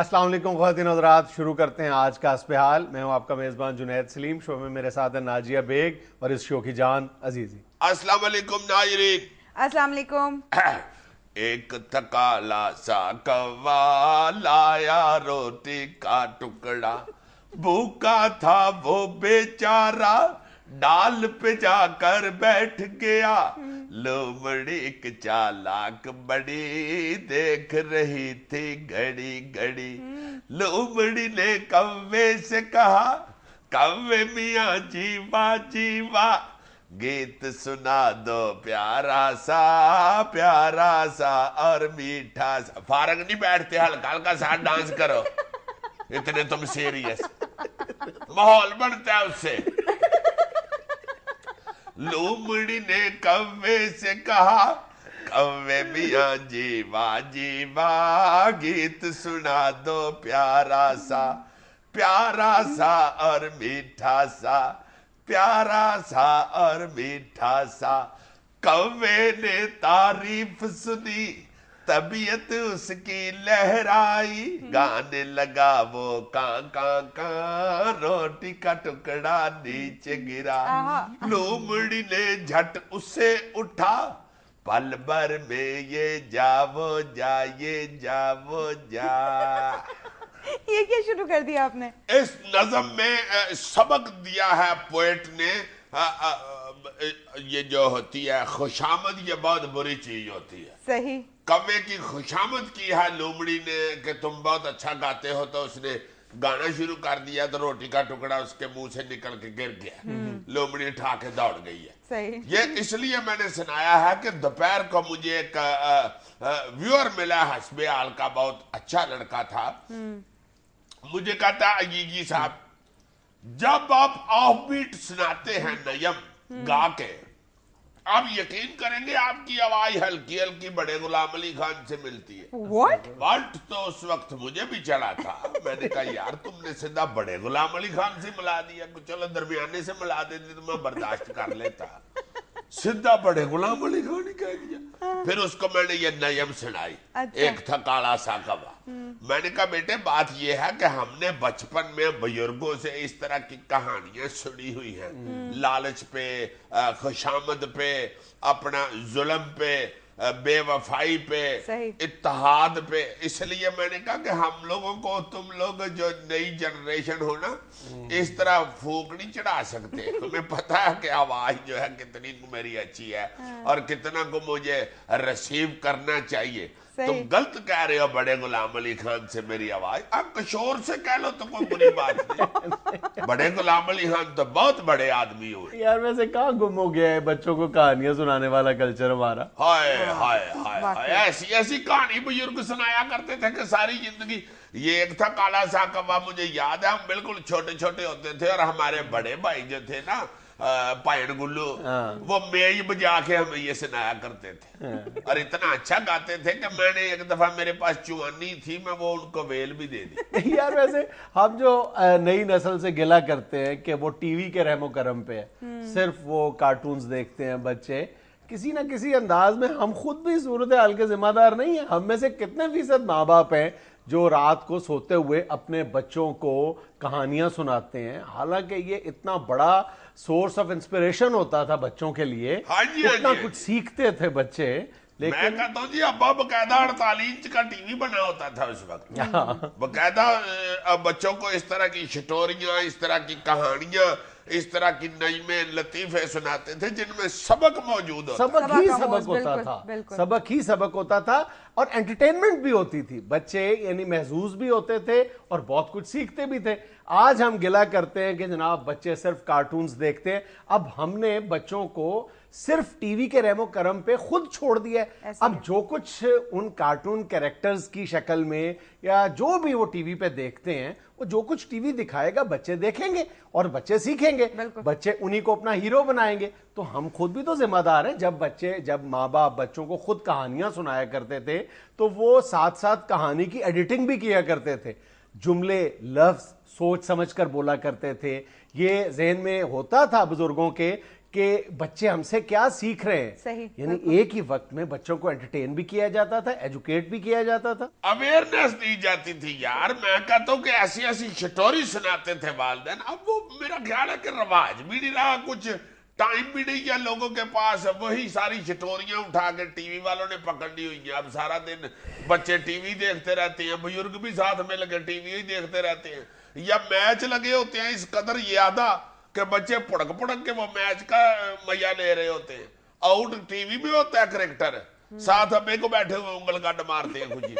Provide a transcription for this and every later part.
السلام علیکم خواتین حضرات، شروع کرتے ہیں آج کا حسب حال۔ میں ہوں آپ کا میزبان جنید سلیم، شو میں میرے ساتھ ہے ناجیہ بیگ اور اس شو کی جان عزیزی۔ السلام علیکم ناظرین۔ السلام علیکم۔ ایک تھکالا سا کوا لایا روٹی کا ٹکڑا، بھوکا تھا وہ بیچارہ ڈال پہ جا کر بیٹھ گیا، لومڑی ایک چالاک بڑی دیکھ رہی تھی گھڑی گھڑی، لومڑی نے کوے سے کہا کوے میاں جیوا جیوا، گیت سنا دو پیارا سا اور میٹھا سا۔ فارغ نہیں بیٹھتے، ہلکا ہلکا سا ڈانس کرو، اتنے تم سیریس، ماحول بنتا ہے اس سے۔ لومڑی نے کوے سے کہا کوے میاں جیوا جیوا، گیت سنا دو پیارا سا اور میٹھا سا، پیارا سا اور میٹھا سا۔ کوے نے تعریف سنی، طبیعت اس کی لہرائی، گانے لگا وہ کان کان کان، روٹی کا ٹکڑا نیچے گرا، لومڑی نے جھٹ اسے اٹھا، پل بھر میں یہ جا وہ جا، یہ جا وہ جا۔ یہ کیا شروع کر دیا آپ نے؟ اس نظم میں سبق دیا ہے پوئٹ نے، یہ جو ہوتی ہے خوشامد، یہ بہت بری چیز ہوتی ہے۔ صحیح۔ کوے کی خوشامد کی ہے لومڑی نے کہ تم بہت اچھا گاتے ہو، تو اس نے گانا شروع کر دیا تو روٹی کا ٹکڑا اس کے منہ سے نکل کے گر گیا، لومڑی اٹھا کے دوڑ گئی ہے۔ صحیح۔ یہ اس لیے میں نے سنایا ہے کہ دوپہر کو مجھے ایک ویور ملا حسب حال کا، بہت اچھا لڑکا تھا، مجھے کہتا جی صاحب، جب آپ آف بیٹ سناتے ہیں نیم گا کے، آپ یقین کریں گے آپ کی آواز ہلکی ہلکی بڑے غلام علی خان سے ملتی ہے۔ والٹ تو اس وقت مجھے بھی چڑھا تھا، میں نے کہا یار تم نے سیدھا بڑے غلام علی خان سے ملا دیا، چلو درمیانے سے ملا دیتے تو میں برداشت کر لیتا، سیدھا بڑے غلام علی خان ہی کہہ دیا۔ پھر اس کو میں نے یہ نیم سنائی، ایک تھا کالا سا کوا۔ میں نے کہا بیٹے بات یہ ہے کہ ہم نے بچپن میں بزرگوں سے اس طرح کی کہانیاں سنی ہوئی ہیں، لالچ پہ، خوشامد پہ، اپنا ظلم پہ، بے وفائی پہ، اتحاد پہ، اس لیے میں نے کہا کہ ہم لوگوں کو تم لوگ جو نئی جنریشن ہو نا، اس طرح پھونک نہیں چڑھا سکتے، ہمیں پتا ہے کہ آواز جو ہے کتنی میری اچھی ہے اور کتنا کو مجھے ریسیو کرنا چاہیے۔ تم غلط کہہ رہے ہو بڑے غلام علی خان سے میری آواز، آپ کشور سے کہہ لو تو کوئی بری بات نہیں، بڑے غلام علی خان تو بہت بڑے آدمی ہوئے۔ یار ویسے کہاں گم ہو گیا ہے بچوں کو کہانیاں سنانے والا کلچر ہمارا؟ ہائے ہائے ہائے، ایسی کہانی بزرگ سنایا کرتے تھے کہ ساری زندگی۔ یہ ایک تھا کالا سا کوا، مجھے یاد ہے ہم بالکل چھوٹے چھوٹے ہوتے تھے اور ہمارے بڑے بھائی جو تھے نا پائن گلو، وہ میج بجا کے ہمیں یہ سنایا کرتے تھے اور اتنا اچھا گاتے تھے کہ میں نے ایک دفعہ میرے پاس چوانی تھی، میں وہ ان کو ویل بھی دے دی۔ یار ویسے ہم جو نئی نسل سے گلا کرتے ہیں کہ وہ ٹی وی کے رحم و کرم پہ ہے، صرف وہ کارٹونز دیکھتے ہیں بچے، کسی نہ کسی انداز میں ہم خود بھی صورتحال کے ذمہ دار نہیں ہیں۔ ہم میں سے کتنے فیصد ماں باپ ہیں جو رات کو سوتے ہوئے اپنے بچوں کو کہانیاں سناتے ہیں، حالانکہ یہ اتنا بڑا سورس آف انسپریشن ہوتا تھا بچوں کے لیے، اتنا کچھ سیکھتے تھے بچے۔ میں کہتا ہوں جی ابا باقاعدہ 48 انچ کا ٹی وی بنا ہوتا تھا اس وقت، باقاعدہ بچوں کو اس طرح کی شٹوریاں، اس طرح کی کہانیاں، اس طرح کی نظمیں لطیفے سناتے تھے جن میں سبق موجود ہوتا، سبق ہی سبق ہوتا تھا، سبق ہی سبق ہوتا تھا اور انٹرٹینمنٹ بھی ہوتی تھی، بچے یعنی محظوظ بھی ہوتے تھے اور بہت کچھ سیکھتے بھی تھے۔ آج ہم گلا کرتے ہیں کہ جناب بچے صرف کارٹونز دیکھتے ہیں، اب ہم نے بچوں کو صرف ٹی وی کے رحم و کرم پہ خود چھوڑ دیا ہے۔ اب جو کچھ ان کارٹون کیریکٹرز کی شکل میں یا جو بھی وہ ٹی وی پہ دیکھتے ہیں، وہ جو کچھ ٹی وی دکھائے گا بچے دیکھیں گے اور بچے سیکھیں گے، بچے انہی کو اپنا ہیرو بنائیں گے۔ تو ہم خود بھی تو ذمہ دار ہیں۔ جب ماں باپ بچوں کو خود کہانیاں سنایا کرتے تھے تو وہ ساتھ ساتھ کہانی کی ایڈیٹنگ بھی کیا کرتے تھے، جملے لفظ سوچ سمجھ کر بولا کرتے تھے۔ یہ ذہن میں ہوتا تھا بزرگوں کے کہ بچے ہم سے کیا سیکھ رہے ہیں. صحیح. یعنی ایک ہی وقت میں بچوں کو انٹرٹین بھی کیا جاتا تھا, ایجوکیٹ بھی کیا جاتا تھا, اویئرنیس دی جاتی تھی. یار میں کہتا ہوں کہ ایسی ایسی سٹوری سناتے تھے والدین. اب وہ میرا خیال ہے کہ رواج بھی نہیں رہا, کچھ ٹائم بھی نہیں کیا لوگوں کے پاس. وہی ساری سٹوریاں اٹھا کے ٹی وی والوں نے پکڑنی ہوئی ہیں. اب سارا دن بچے ٹی وی دیکھتے رہتے ہیں, بزرگ بھی ساتھ میں لگے ٹی وی ہی دیکھتے رہتے ہیں, یا میچ لگے ہوتے ہیں اس قدر زیادہ کہ بچے پڑک پڑک کے وہ میچ کا مزہ لے رہے ہوتے ہیں. آؤٹ ٹی وی میں ہوتا ہے کرکٹر, ساتھ ابے کو بیٹھے ہوئے انگل گڈ مارتے ہیں خوشی.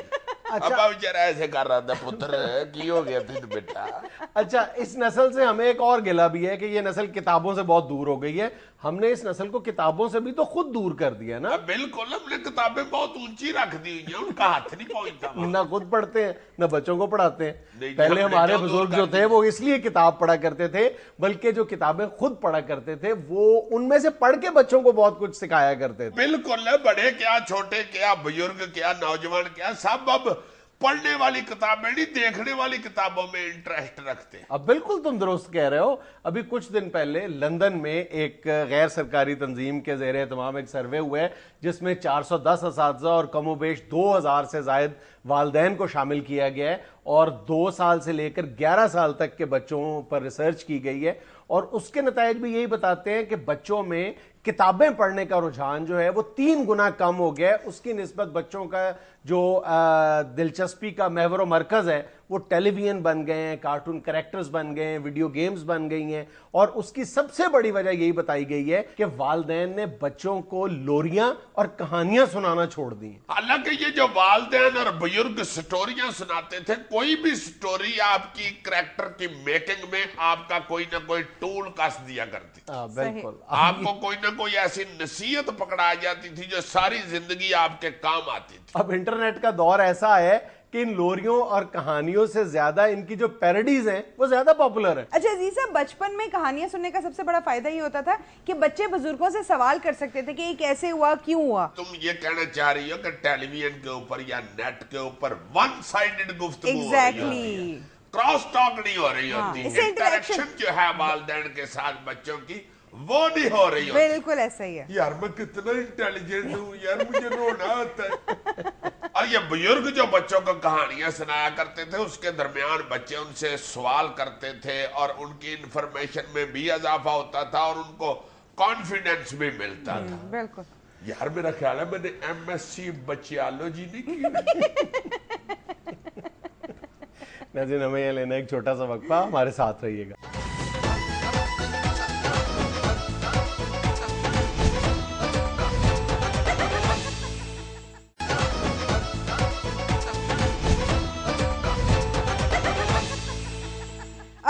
ابا بیچارہ ایسے کر رہا تھا, پتر کی ہو گیا پھر بیٹا. اچھا, اس نسل سے ہمیں ایک اور گلہ بھی ہے کہ یہ نسل کتابوں سے بہت دور ہو گئی ہے. ہم نے اس نسل کو کتابوں سے بھی تو خود دور کر دیا نا. بالکل, ہم نے کتابیں بہت اونچی رکھ دی ہوئی ہیں, ان کا ہاتھ نہیں پہنچتا. نہ خود پڑھتے ہیں نہ بچوں کو پڑھاتے ہیں. پہلے ہمارے بزرگ جو تھے وہ اس لیے کتاب پڑھا کرتے تھے, بلکہ جو کتابیں خود پڑھا کرتے تھے وہ ان میں سے پڑھ کے بچوں کو بہت کچھ سکھایا کرتے تھے. بالکل, بڑے کیا چھوٹے کیا بزرگ کیا نوجوان کیا, سب اب پڑھنے والی کتابیں نہیں دیکھنے والی کتابوں میں انٹرسٹ رکھتے ہیں. اب بالکل تم درست کہہ رہے ہو. ابھی کچھ دن پہلے لندن میں ایک غیر سرکاری تنظیم کے زیر اہتمام ایک سروے ہوا ہے جس میں 410 اساتذہ اور کم و بیش 2000 سے زائد والدین کو شامل کیا گیا ہے, اور 2 سال سے لے کر 11 سال تک کے بچوں پر ریسرچ کی گئی ہے. اور اس کے نتائج بھی یہی بتاتے ہیں کہ بچوں میں کتابیں پڑھنے کا رجحان جو ہے وہ 3 گنا کم ہو گیا ہے. اس کی نسبت بچوں کا جو دلچسپی کا محور و مرکز ہے وہ ٹیلی ویژن بن گئے ہیں, کارٹون کریکٹرز بن گئے ہیں, ویڈیو گیمز بن گئی ہیں. اور اس کی سب سے بڑی وجہ یہی بتائی گئی ہے کہ والدین نے بچوں کو لوریاں اور کہانیاں سنانا چھوڑ دی. حالانکہ یہ جو والدین اور بزرگ سٹوریاں سناتے تھے, کوئی بھی سٹوری آپ کی کریکٹر کی میکنگ میں آپ کا کوئی نہ کوئی ٹول کس دیا کرتی. بالکل, آپ کو کوئی نہ کوئی ایسی نصیحت پکڑا جاتی تھی جو ساری زندگی آپ کے کام آتی تھی. اب انٹرنیٹ کا دور ایسا ہے کہ ان لوریوں اور کہانیوں سے زیادہ ان کی جو پیروڈیز ہیں وہ زیادہ پاپولر ہیں. اچھا عزیز صاحب, بچپن میں کہانیاں سننے کا سب سے بڑا فائدہ یہ ہوتا تھا کہ بچے بزرگوں سے سوال کر سکتے تھے کہ یہ کیسے ہوا, کیوں ہوا. تم یہ کہنا چاہ رہی ہو کہ ٹیلی ویژن کے اوپر یا نیٹ کے اوپر ون سائیڈڈ گفتگو ہو رہی ہوتی ہے, کراس ٹاک نہیں ہو رہی ہوتی, انٹریکشن جو ہے والدین کے ساتھ بچوں کی وہ نہیں ہو رہی ہوتی. بالکل ایسا ہی ہے. یار میں کتنا انٹیلیجنٹ ہوں یار, مجھے رونا آتا ہے. اور یہ بزرگ جو بچوں کو کہانیاں سنایا کرتے تھے, اس کے درمیان بچے ان سے سوال کرتے تھے اور ان کی انفارمیشن میں بھی اضافہ ہوتا تھا اور ان کو کانفیڈنس بھی ملتا تھا. بالکل. یار میرا خیال ہے میں نے MSc بچیالوجی نہیں کی. ناظرین, ہمیں یہ لینا ایک چھوٹا سا وقفہ, ہمارے ساتھ رہیے گا.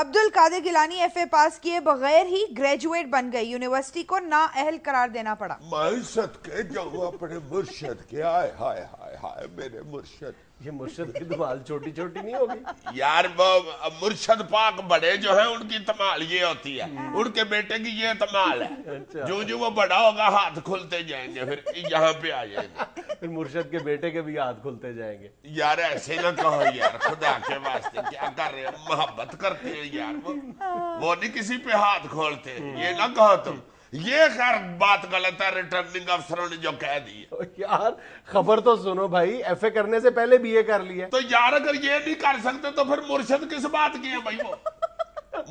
عبد القادر گیلانی FA پاس کیے بغیر ہی گریجویٹ بن گئے, یونیورسٹی کو نااہل قرار دینا پڑا. میں صدقے جاؤں اپنے مرشد کے, ہائے ہائے ہائے ہائے میرے مرشد. یہ مرشد کی دمال چھوٹی چھوٹی نہیں ہوگی یار. وہ مرشد پاک بڑے جو ہیں ان کی تمال یہ ہوتی ہے, ان کے بیٹے کی یہ تمال ہے. جو جو وہ بڑا ہوگا ہاتھ کھلتے جائیں گے, پھر یہاں پہ آ جائیں گے, پھر مرشد کے بیٹے کے بھی ہاتھ کھلتے جائیں گے. یار ایسے نہ کہو یار, خدا کے واسطے کیا کر رہے ہیں, محبت کرتے ہیں یار. وہ نہیں کسی پہ ہاتھ کھولتے, یہ نہ کہو تم. یہ خیر بات غلط ہے ریٹرننگ افسروں نے جو کہہ دی. یار خبر تو سنو بھائی, FA کرنے سے پہلے BA کر لیا. تو یار اگر یہ نہیں کر سکتے تو پھر مرشد کس بات کی ہے بھائی. وہ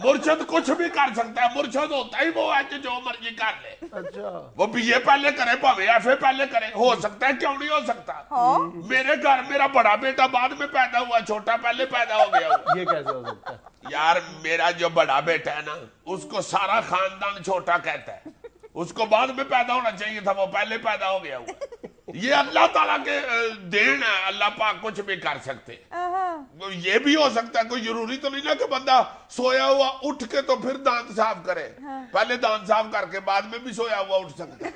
مرشد کچھ بھی کر سکتا ہے, مرشد ہوتا ہی وہ ہے جو مرضی کر لے. اچھا, وہ BA پہلے کرے پاوے FA پہلے کرے, ہو سکتا ہے, کیوں نہیں ہو سکتا. میرے گھر میرا بڑا بیٹا بعد میں پیدا ہوا, چھوٹا پہلے پیدا ہو گیا. یہ کیسے ہو سکتا ہے یار؟ میرا جو بڑا بیٹا ہے نا, اس کو سارا خاندان چھوٹا کہتا ہے, اس کو بعد میں پیدا ہونا چاہیے تھا, وہ پہلے پیدا ہو گیا ہوا. یہ اللہ تعالیٰ کے دین ہے, اللہ پاک کچھ بھی کر سکتے. یہ بھی ہو سکتا ہے, کوئی ضروری تو نہیں نا کہ بندہ سویا ہوا اٹھ کے تو پھر دانت صاف کرے, پہلے دانت صاف کر کے بعد میں بھی سویا ہوا اٹھ سکتا ہے.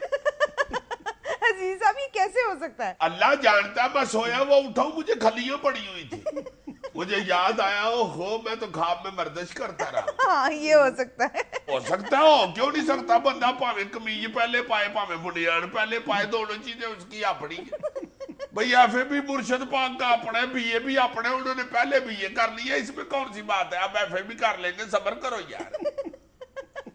عزیز صاحب یہ کیسے ہو سکتا ہے؟ اللہ جانتا ہے. میں سویا ہوا اٹھاؤں, مجھے کھلیاں پڑی ہوئی تھی, مجھے یاد آیا ہو میں تو خواب میں مردش کرتا رہا. ہاں یہ ہو سکتا ہے. ہو سکتا ہے, ہو کیوں نہیں سکتا. بندہ پاوے قمیض پہلے پائے پاوے بنیان پہلے پائے, دونوں چیزیں اس کی اپنی ہے. بھئی FA بھی مرشد پاک کا اپنا ہے, BA بھی اپنا ہے, انہوں نے پہلے BA کر لیا, اس میں کون سی بات ہے. اب FA بھی کر لیں گے, صبر کرو یار.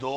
2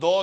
2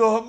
2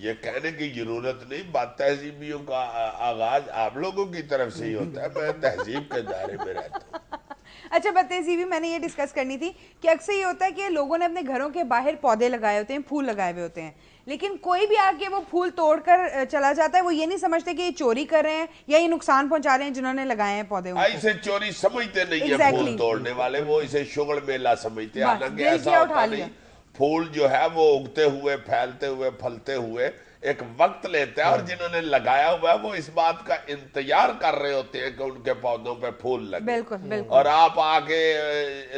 یہ کہنے کی ضرورت نہیں، بات تہذیبیوں کا آغاز آپ لوگوں کی طرف سے ہی ہوتا ہے، میں تہذیب کے دائرے میں رہتا ہوں۔ اچھا بد تہذیبی میں نے یہ ڈسکس کرنی تھی کہ اکثر یہ ہوتا ہے کہ لوگوں نے اپنے گھروں کے باہر پودے لگائے ہوتے ہیں، پھول لگائے ہوئے ہوتے ہیں، لیکن کوئی بھی آ کے وہ پھول توڑ کر چلا جاتا ہے، وہ یہ نہیں سمجھتے کہ یہ چوری کر رہے ہیں یا یہ نقصان پہنچا رہے ہیں جنہوں نے لگائے ہیں پودے۔ اسے چوری سمجھتے نہیں ہیں پھول توڑنے والے، وہ اسے شغل میلہ سمجھتے ہیں، حالانکہ ایسا ہوتا نہیں۔ پھول جو ہے وہ اگتے ہوئے، پھیلتے ہوئے، پھلتے ہوئے ایک وقت لیتا ہے، اور جنہوں نے لگایا ہوا ہے وہ اس بات کا انتظار کر رہے ہوتے ہیں کہ ان کے پودوں پہ پھول لگے، اور آپ آگے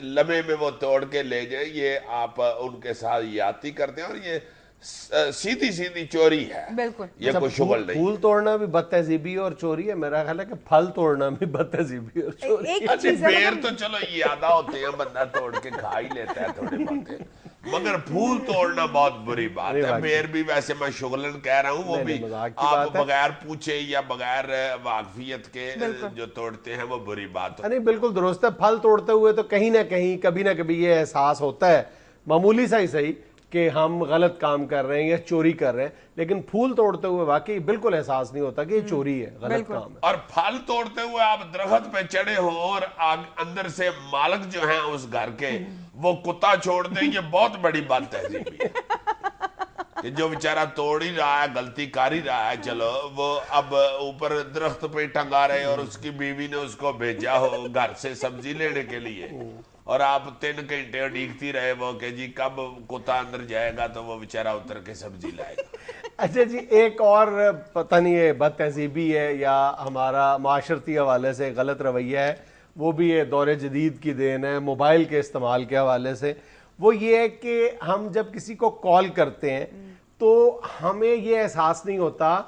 لمحے میں وہ توڑ کے لے جائیں، یہ آپ ان کے ساتھ یاتی کرتے ہیں، اور یہ سیدھی سیدھی چوری ہے، یہ کوئی شغل نہیں۔ پھول توڑنا بھی بد تہذیبی اور چوری ہے، میرا خیال ہے کہ پھل توڑنا بھی بد تہذیبی اور چوری ہے۔ پیر تو چلو زیادہ ہوتے ہیں، بندہ توڑ کے کھا ہی لیتا ہے تھوڑے بہت، مگر پھول توڑنا بہت بری بات ہے۔ پیر بھی ویسے میں شغلن کہہ رہا ہوں، وہ بھی آپ بغیر پوچھے یا بغیر واقفیت کے جو توڑتے ہیں وہ بری بات ہے۔ نہیں بالکل درست ہے، پھل توڑتے ہوئے تو کہیں نہ کہیں کبھی نہ کبھی یہ احساس ہوتا ہے، معمولی سا ہی صحیح، کہ ہم غلط کام کر رہے ہیں یا چوری کر رہے ہیں، لیکن پھول توڑتے ہوئے واقعی بالکل احساس نہیں ہوتا کہ یہ چوری ہے، غلط کام ہے۔ اور پھل توڑتے ہوئے آپ درخت پہ چڑھے ہوں اور اندر سے مالک جو ہیں اس گھر کے وہ کتا چھوڑ دیں، یہ بہت بڑی بات تہذیبی ہے کہ جو بیچارہ توڑ ہی رہا ہے، غلطی کر ہی رہا ہے، چلو وہ اب اوپر درخت پہ ٹنگا رہے اور اس کی بیوی نے اس کو بھیجا ہو گھر سے سبزی لینے کے لیے، اور آپ 3 گھنٹے اڑیکتی رہے وہ کہ جی کب کتا اندر جائے گا تو وہ بیچارہ اتر کے سبزی لائے گا۔ اچھا جی، ایک اور پتہ نہیں یہ بد تہذیبی ہے یا ہمارا معاشرتی حوالے سے غلط رویہ ہے، وہ بھی یہ دور جدید کی دین ہے، موبائل کے استعمال کے حوالے سے، وہ یہ ہے کہ ہم جب کسی کو کال کرتے ہیں تو ہمیں یہ احساس نہیں ہوتا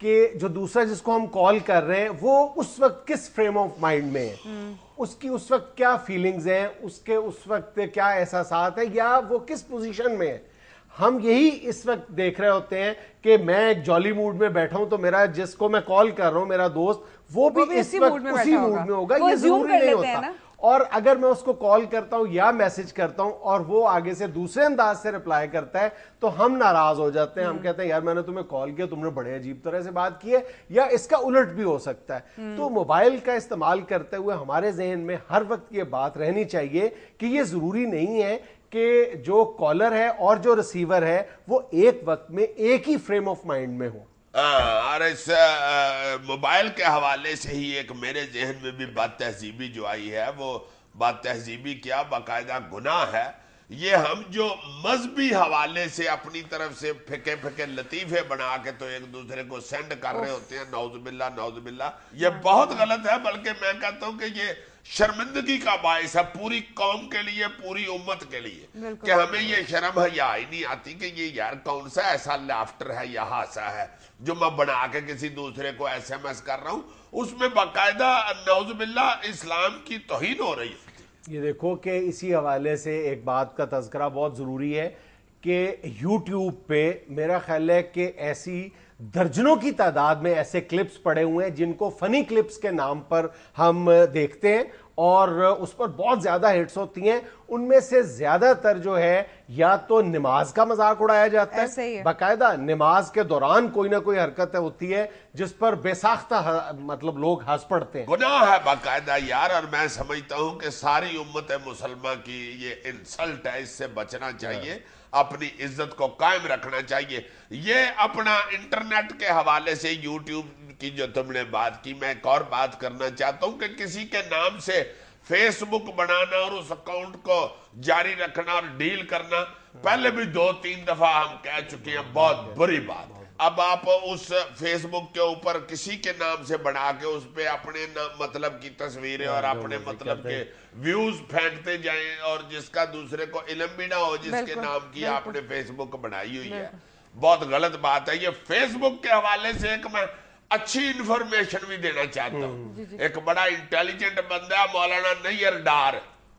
کہ جو دوسرا جس کو ہم کال کر رہے ہیں وہ اس وقت کس فریم آف مائنڈ میں ہے، اس کی اس وقت کیا فیلنگز ہیں، اس کے اس وقت کیا احساسات ہیں، یا وہ کس پوزیشن میں ہے۔ ہم یہی اس وقت دیکھ رہے ہوتے ہیں کہ میں ایک جولی موڈ میں بیٹھا ہوں تو میرا جس کو میں کال کر رہا ہوں میرا دوست وہ بھی اس وقت اسی موڈ میں ہوگا، یہ ضروری نہیں ہوتا۔ اور اگر میں اس کو کال کرتا ہوں یا میسج کرتا ہوں اور وہ آگے سے دوسرے انداز سے رپلائی کرتا ہے تو ہم ناراض ہو جاتے ہیں، ہم کہتے ہیں یار میں نے تمہیں کال کیا، تم نے بڑے عجیب طرح سے بات کی ہے، یا اس کا الٹ بھی ہو سکتا ہے۔ تو موبائل کا استعمال کرتے ہوئے ہمارے ذہن میں ہر وقت یہ بات رہنی چاہیے کہ یہ ضروری نہیں ہے کہ جو کالر ہے اور جو ریسیور ہے وہ ایک وقت میں ایک ہی فریم آف مائنڈ میں ہو۔ اور اس موبائل کے حوالے سے ہی ایک میرے ذہن میں بھی بد تہذیبی جو آئی ہے، وہ بد تہذیبی کیا باقاعدہ گناہ ہے، یہ ہم جو مذہبی حوالے سے اپنی طرف سے پھکے پھکے لطیفے بنا کے تو ایک دوسرے کو سینڈ کر رہے ہوتے ہیں، نعوذ باللہ نعوذ باللہ، یہ بہت غلط ہے، بلکہ میں کہتا ہوں کہ یہ شرمندگی کا باعث ہے پوری قوم کے لیے، پوری امت کے لیے، کہ ہمیں یہ شرم حیا ہی نہیں آتی کہ یہ یار کون سا ایسا لافٹر ہے یا ہاسا ہے جو میں بنا کے کسی دوسرے کو ایس ایم ایس کر رہا ہوں، اس میں باقاعدہ نعوذ باللہ اسلام کی توہین ہو رہی ہے۔ یہ دیکھو کہ اسی حوالے سے ایک بات کا تذکرہ بہت ضروری ہے کہ یوٹیوب پہ میرا خیال ہے کہ ایسی درجنوں کی تعداد میں ایسے کلپس پڑے ہوئے ہیں جن کو فنی کلپس کے نام پر ہم دیکھتے ہیں اور اس پر بہت زیادہ ہٹس ہوتی ہیں، ان میں سے زیادہ تر جو ہے یا تو نماز کا مذاق اڑایا جاتا ہے، باقاعدہ نماز کے دوران کوئی نہ کوئی حرکت ہوتی ہے جس پر بے ساختہ مطلب لوگ ہنس پڑتے ہیں، گناہ ہے باقاعدہ یار، اور میں سمجھتا ہوں کہ ساری امت مسلمہ کی یہ انسلٹ ہے، اس سے بچنا چاہیے، اپنی عزت کو قائم رکھنا چاہیے۔ یہ اپنا انٹرنیٹ کے حوالے سے یوٹیوب کی جو تم نے بات کی، میں ایک اور بات کرنا چاہتا ہوں کہ کسی کے نام سے فیس بک بنانا اور اس اکاؤنٹ کو جاری رکھنا اور ڈیل کرنا پہلے بھی 2-3 دفعہ ہم کہہ چکے ہیں، بہت بری بات۔ اب آپ اس فیس بک کے اوپر کسی کے نام سے بنا کے اس پہ اپنے مطلب کی تصویریں اور اپنے مطلب کے ویوز پھینکتے جائیں، اور جس کا دوسرے کو علم بھی نہ ہو جس کے نام کی آپ نے فیس بک بنائی ہوئی ہے، بہت غلط بات ہے۔ یہ فیس بک کے حوالے سے ایک میں اچھی انفارمیشن بھی دینا چاہتا ہوں، ایک بڑا انٹیلیجنٹ بندہ مولانا نیئر ڈار،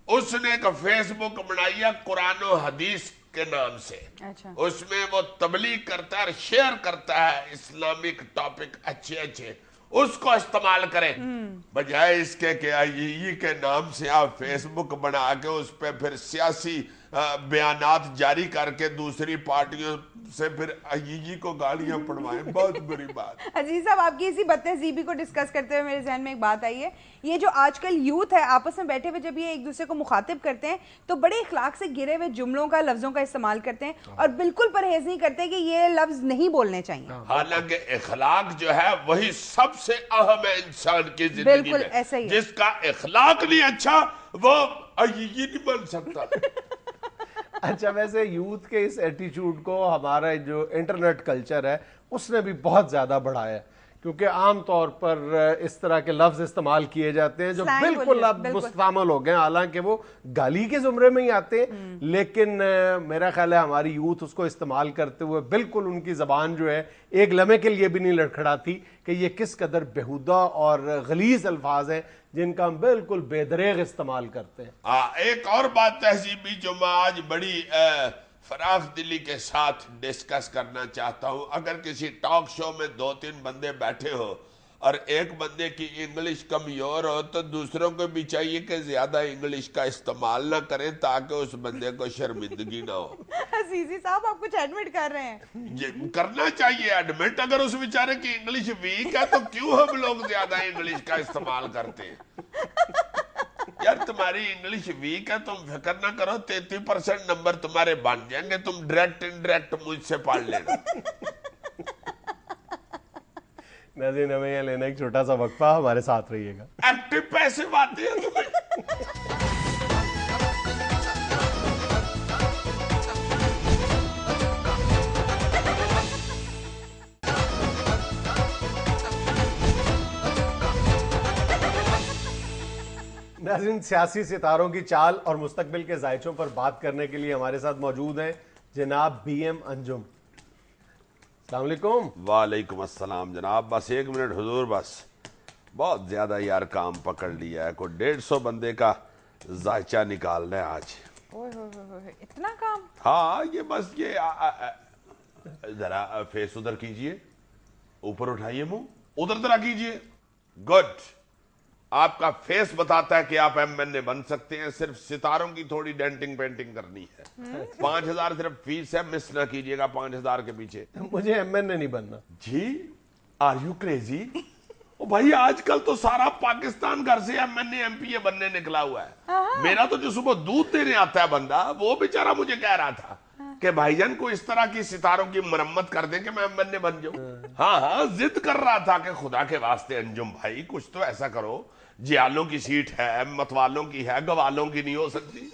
اس نے ایک فیس بک بنائی ہے قرآن و حدیث کے نام سے، اس میں وہ تبلیغ کرتا ہے اور شیئر کرتا ہے اسلامک ٹاپک اچھے اچھے، اس کو استعمال کریں بجائے اس کے کہ آئی کے نام سے آپ فیس بک بنا کے اس پہ پھر سیاسی بیانات جاری کر کے دوسری پارٹیوں سے پھر عیجی کو گالیاں پڑھوائیں، بہت بری بات۔ عزیز صاحب آپ کی اسی بدتہذیبی کو ڈسکس کرتے ہوئے میرے ذہن میں ایک بات آئی ہے، یہ جو آج کل یوتھ ہے آپس میں بیٹھے ہوئے جب یہ ایک دوسرے کو مخاطب کرتے ہیں تو بڑے اخلاق سے گرے ہوئے جملوں کا لفظوں کا استعمال کرتے ہیں اور بالکل پرہیز نہیں کرتے کہ یہ لفظ نہیں بولنے چاہیے، حالانکہ اخلاق جو ہے وہی سب سے اہم ہے انسان کی زندگی بالکل ایسا ہی میں، ہے۔ جس کا اخلاق نہیں اچھا وہ عیجی نہیں بن سکتا۔ اچھا ویسے یوتھ کے اس ایٹیچیوڈ کو ہمارا جو انٹرنیٹ کلچر ہے اس نے بھی بہت زیادہ بڑھایا ہے، کیونکہ عام طور پر اس طرح کے لفظ استعمال کیے جاتے ہیں جو بالکل اب مستعمل ہو گئے ہیں، حالانکہ وہ گالی کے زمرے میں ہی آتے ہیں، لیکن میرا خیال ہے ہماری یوتھ اس کو استعمال کرتے ہوئے بالکل ان کی زبان جو ہے ایک لمحے کے لیے بھی نہیں لڑکھڑاتی کہ یہ کس قدر بیہودہ اور غلیظ الفاظ ہیں جن کا ہم بالکل بے دریغ استعمال کرتے ہیں۔ ایک اور بات تہذیبی جو میں آج بڑی فراخ دلی کے ساتھ ڈسکس کرنا چاہتا ہوں، اگر کسی ٹاک شو میں 2-3 بندے بیٹھے ہو اور ایک بندے کی انگلش کمزور ہو تو دوسروں کو بھی چاہیے کہ زیادہ انگلش کا استعمال نہ کریں تاکہ اس بندے کو شرمندگی نہ ہو۔ عزیزی صاحب آپ کچھ ایڈمٹ کر رہے ہیں؟ کرنا چاہیے ایڈمٹ، اگر اس بیچارے کی انگلش ویک ہے تو کیوں ہم لوگ زیادہ انگلش کا استعمال کرتے ہیں؟ یار تمہاری انگلش ویک ہے، تم فکر نہ کرو، 33% نمبر تمہارے بن جائیں گے، تم ڈائریکٹ انڈائریکٹ مجھ سے پڑھ لینا۔ ناظرین ہمیں یہ لینا ایک چھوٹا سا وقفہ، ہمارے ساتھ رہیے گا۔ ایکٹیو پیسے آتے ہیں تمہیں۔ ناظرین سیاسی ستاروں کی چال اور مستقبل کے ذائچوں پر بات کرنے کے لیے ہمارے ساتھ موجود ہیں جناب بی ایم انجم۔ السلام علیکم۔ وعلیکم السلام جناب، بس 1 منٹ حضور، بس بہت زیادہ یار کام پکڑ لیا ہے، کوئی 150 بندے کا ذائچہ نکالنا ہے آج۔ اتنا کام؟ ہاں یہ بس یہ ذرا فیس ادھر کیجئے، اوپر اٹھائیے منہ، ادھر ذرا کیجئے، گڈ۔ آپ کا فیس بتاتا ہے کہ آپ ایم این اے بن سکتے ہیں، صرف ستاروں کی تھوڑی ڈینٹنگ پینٹنگ کرنی ہے۔ 5000 صرف فیس ہے، مس نہ کیجئے گا 5000 کے پیچھے۔ مجھے ایم این اے نہیں بننا۔ جی آر یو کریزی؟ او بھائی آج کل تو سارا پاکستان گھر سے M N A M P A بننے نکلا ہوا ہے۔ میرا تو جو صبح دودھ دینے آتا ہے بندہ، وہ بیچارہ مجھے کہہ رہا تھا کہ بھائی جان کو اس طرح کی ستاروں کی مرمت کر دیں کہ میں ایم این اے بن جاؤں۔ ہاں ضد کر رہا تھا کہ خدا کے واسطے انجم بھائی کچھ تو ایسا کرو، جیالوں کی سیٹ ہے، متوالوں کی ہے، گوالوں کی نہیں ہو سکتی۔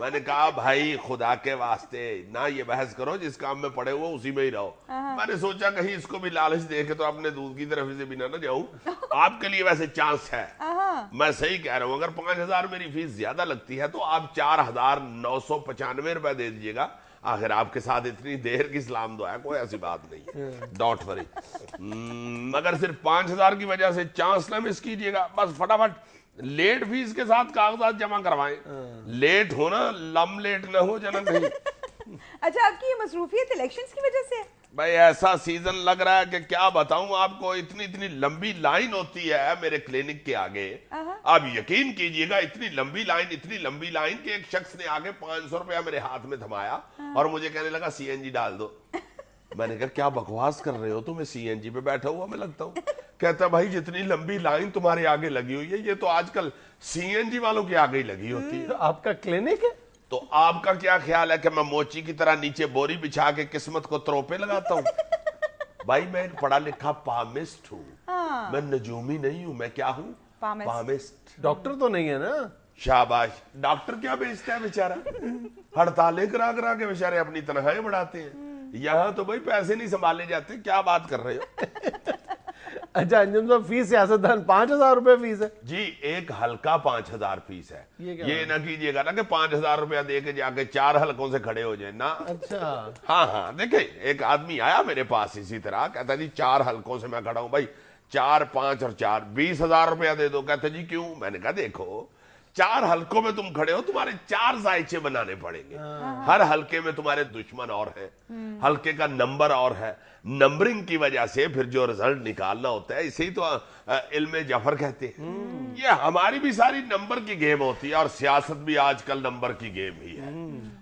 میں نے کہا بھائی خدا کے واسطے نہ یہ بحث کرو، جس کام میں پڑے ہو اسی میں ہی رہو۔ میں نے سوچا کہیں اس کو بھی لالچ دے کے تو اپنے دودھ کی طرف سے بھی نہ جاؤں۔ آپ کے لیے ویسے چانس ہے، میں صحیح کہہ رہا ہوں، اگر 5000 میری فیس زیادہ لگتی ہے تو آپ 4995 روپے دے دیجیے گا، آخر آپ کے ساتھ اتنی دیر کی سلام دعا ہے، کوئی ایسی بات نہیں ہے، ڈونٹ وری۔ مگر صرف 5000 کی وجہ سے چانس نہ مس کیجئے گا، بس فٹافٹ لیٹ فیس کے ساتھ کاغذات جمع کروائیں، لیٹ ہونا لم لیٹ نہ ہو جانا کہیں۔ اچھا آپ کی یہ مصروفیت الیکشنز کی وجہ سے؟ بھائی ایسا سیزن لگ رہا ہے کہ کیا بتاؤں آپ کو، اتنی لمبی لائن ہوتی ہے میرے کلینک کے آگے، آپ یقین کیجئے گا اتنی لمبی لائن کہ ایک شخص نے آگے 500 روپیہ میرے ہاتھ میں تھمایا اور مجھے کہنے لگا سی این جی ڈال دو۔ میں نے کہا کیا بکواس کر رہے ہو تم، میں سی این جی پہ بیٹھا ہوا میں لگتا ہوں؟ کہتا بھائی جتنی لمبی لائن تمہارے آگے لگی ہوئی ہے یہ تو آج کل سی این جی والوں کے آگے ہی لگی ہوتی ہے۔ آپ کا کلینک ہے؟ تو آپ کا کیا خیال ہے کہ میں موچی کی طرح نیچے بوری بچھا کے قسمت کو تروپے لگاتا ہوں؟ بھائی میں ایک پڑھا لکھا پامسٹ ہوں، میں نجومی نہیں ہوں، میں کیا ہوں؟ پامسٹ۔ ڈاکٹر تو نہیں ہے نا؟ شاباش، ڈاکٹر کیا بیچتا ہے بیچارہ، ہڑتالیں کرا کے بیچارے اپنی تنخواہیں بڑھاتے ہیں، یہاں تو بھائی پیسے نہیں سنبھالے جاتے، کیا بات کر رہے ہو؟ اچھا انجم صاحب فیس سیاستدان 5000 روپے فیس ہے جی، ایک حلقہ 5000 فیس ہے، یہ نہ کیجئے گا نا کہ 5000 روپیہ دے کے جا کے 4 حلقوں سے کھڑے ہو جائیں نا۔ اچھا ہاں دیکھیں ایک آدمی آیا میرے پاس اسی طرح، کہتا جی 4 حلقوں سے میں کھڑا ہوں، بھائی 4 5 اور 4 20,000 روپیہ دے دو۔ کہتا جی کیوں؟ میں نے کہا دیکھو 4 حلقوں میں تم کھڑے ہو، تمہارے 4 ذائچے بنانے پڑیں گے، ہر حلقے میں تمہارے دشمن اور ہیں، حلقے کا نمبر اور ہے، نمبرنگ کی وجہ سے پھر جو رزلٹ نکالنا ہوتا ہے اسے ہی تو علم جعفر کہتے ہیں۔ یہ ہماری بھی ساری نمبر کی گیم ہوتی ہے اور سیاست بھی آج کل نمبر کی گیم ہی ہے۔